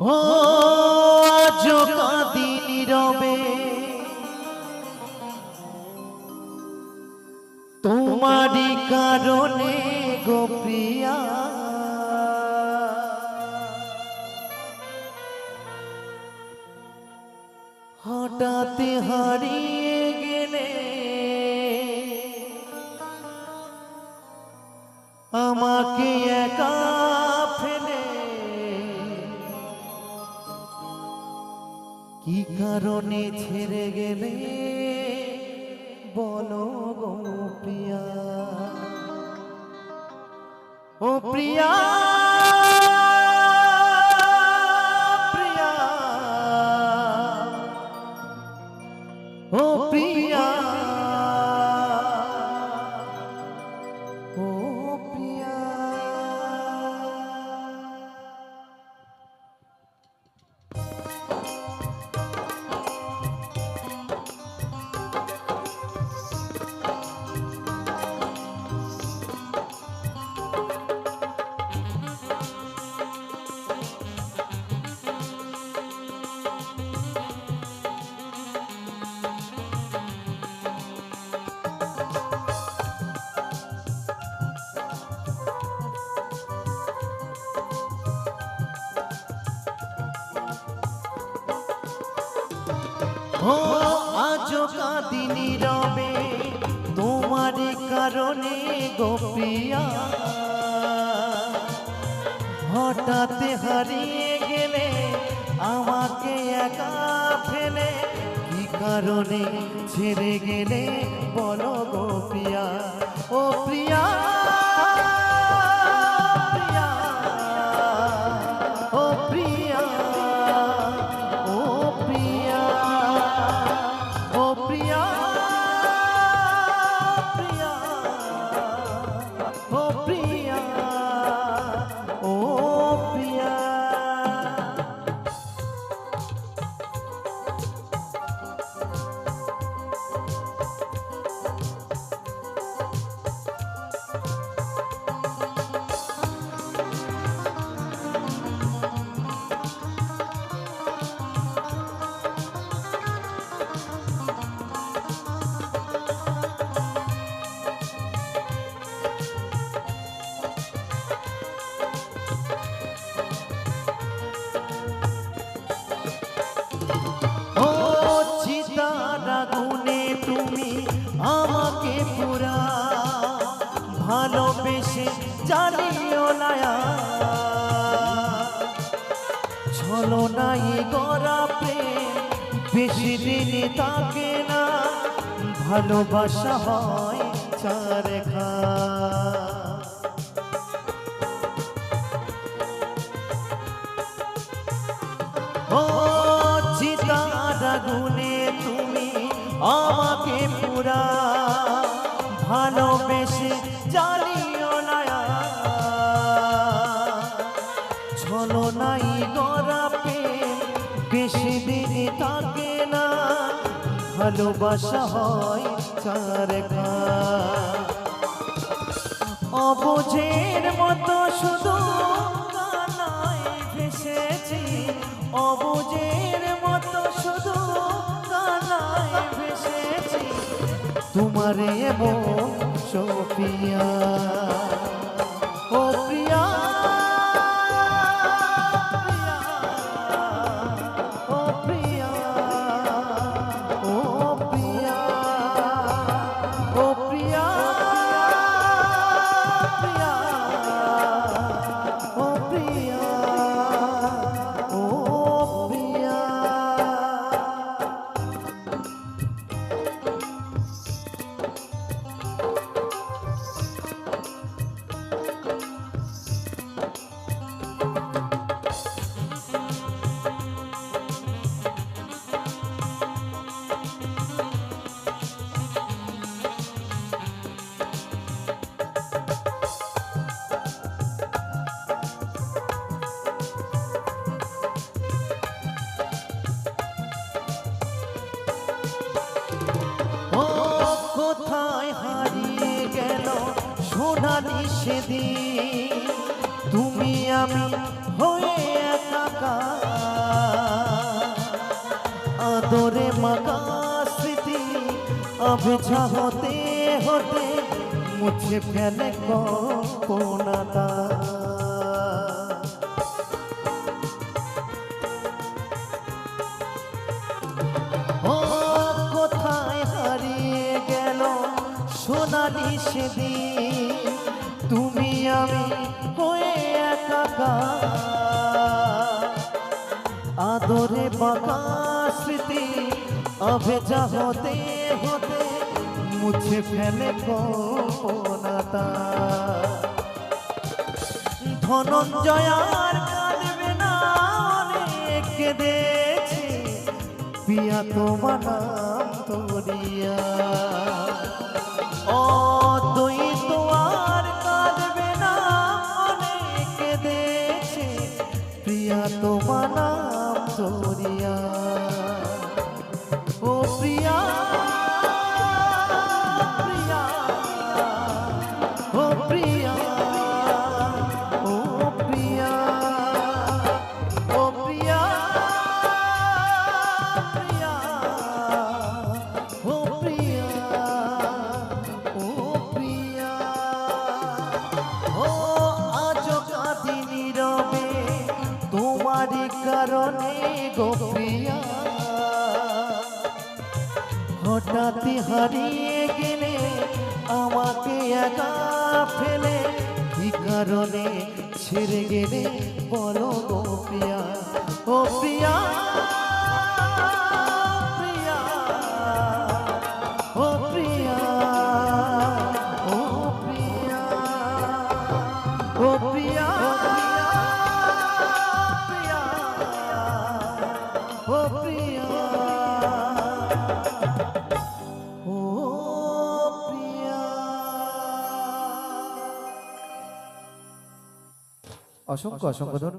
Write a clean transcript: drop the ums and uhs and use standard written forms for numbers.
ও আজ কাঁদি নীরবে তোমারই কারণে গো প্রিয়া, হঠাৎ হারিয়ে গেলে আমাকে একা ফেলে। কি কারণে ছেড়ে গেলে বলো গো প্রিয়া, ও প্রিয়া প্রিয়া, ও প্রিয়া, ও প্রিয়া। ও আজ কাঁদি নীরবে তোমার কারণে গো প্রিয়া, হঠাৎ হারিয়ে গেলে আমাকে একা ফেলে। কি কারণে ছেড়ে গেলে বলো গো প্রিয়া, ও প্রিয়া প্রিয়া, ও প্রিয়া, ও প্রিয়া, ও প্রিয়া প্রিয়া, ও প্রিয়া, ও প্রিয়া। ও চিতার আগুনে তুমি আমাকে পুরা ভালোবেসে জানিও না, ছলনায় গড়া প্রেম বেশি দিন থাকে না, ভালোবাসা হয় চারখা। ও চিতার আগুনে তুমি আমাকে পুরা ভালোবেসে জানিও না, ছলনাই গড়া প্রেম বেশি দিন থাকে না, ভালোবাসা হয় চারখা। অবুঝের মতো শুধু কানায় ভেসেছি, অবুঝের মতো শুধু কানায় ভেসেছি, তোমারে মন সোফিয়া, ও প্রিয়া ও প্রিয়া, ও প্রিয়া, ও প্রিয়া প্রিয়া, ও প্রিয়া, ও প্রিয়া। কোথায় হারিয়ে গেল সোনালি সেদিন, তুমি আমি হয়ে একাকার। आदोरे मगा स्मृति अब होते होते मुझे फैले कल्पनाता ও কোথায় হারিয়ে গেল সোনালি সেদিন তুমি আমি হয়ে একাকার आदोरे बाका स्मृति अभेजा होते होते मुझे फैले कल्पनाता धनंजयार काঁদবে না অনেক কেঁদেছে পিয়া তোমার নাম তোরিয়া অদ্বৈত আর কাঁদবে না অনেক কেঁদেছে প্রিয়া তোমার নাম তোরিয়া ও প্রিয়া প্রিয়া ও প্রিয়া ও প্রিয়া ও প্রিয়া প্রিয়া ও প্রিয়া ও প্রিয়া ও আজও কাঁদি নীরবে তোমারি কারণে গো প্রিয়া হঠাৎ হারিয়ে গেলে আমাকে একা ফেলে কি কারণে ছেড়ে গেলে বলো গো প্রিয়া ও প্রিয়া প্রিয়া ও প্রিয়া ও প্রিয়া ও প্রিয়া ও প্রিয়া ও প্রিয়া অসংখ্য অসংখ্য ধন্যবাদ।